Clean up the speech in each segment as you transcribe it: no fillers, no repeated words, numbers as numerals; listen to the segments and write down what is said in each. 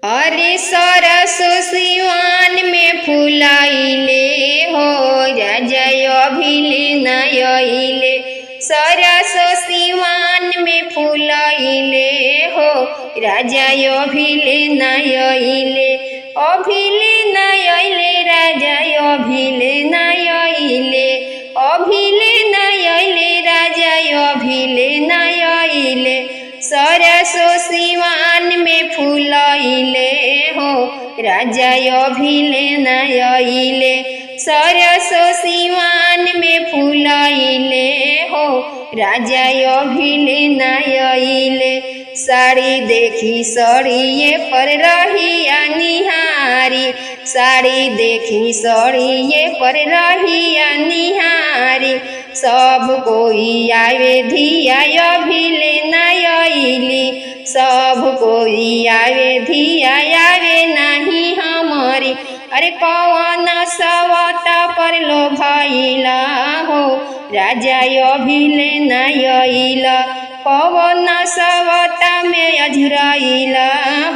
अरे सरसो सिवान में फुलाइले हो राजा अभिले नयले। सरसो सिवान में फुलाइले हो राजा अभिले नयले। अभिले नयले राजा अभिले नयले। अभिले नयले राजा अभिले नयले। सरसो सिवान में फुलाइले हो राजा अभिले नयले। सरसो सिवान में फुलाइले हो राजा अभिले नयले। साड़ी देखी सड़िए पर रहिया निहारी। साड़ी देखी सड़िए पर रहिया निहारी। सब कोई आवे धिया अभिले नयली। सब कोई आवे धिया आवे नहीं हमारी। अरे कौन सवता पर लो भइला हो राजा अभिले नयला। कौन सवता में अझुराइला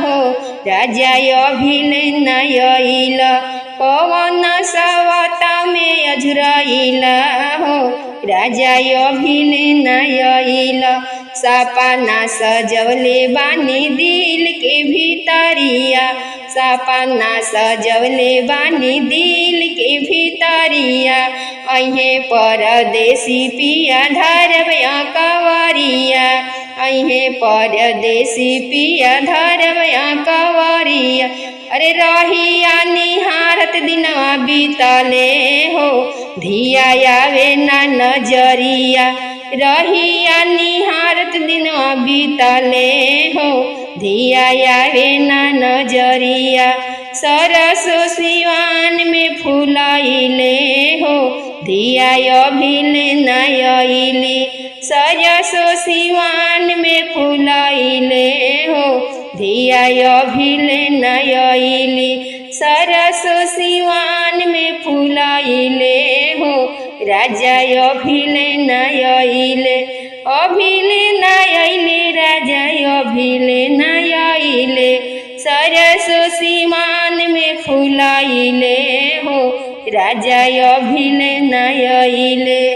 हो राजा अभिले नयला। कौन सवता में अझुराइला हो राजा अभिले नयला। सपना सजवले बानी दिल के भीतरिया। सपना सजवले बानी दिल के भीतरिया। अहे परदेसी पिया धरबया कवरिया। अहे परदेसी पिया धरबया कवरिया। अरे रहिया निहारत दिनवा बीतले हो धिया आवे ना नजरिया। रहिया निहारत दिनवा बीतले हो धिया आवे ना नजरिया। सरसो सिवान में फुलाइले हो धिया अभिले नयली। सरसो सिवान में फुलाइले हो धिया अभिले नयली। सरसो सिवान में फुलाइले हो राजा अभिले नयले। अभिले नयले राजा अभिले नयले। सरसो सिवान में फुलाइले हो राजा अभिले नयले।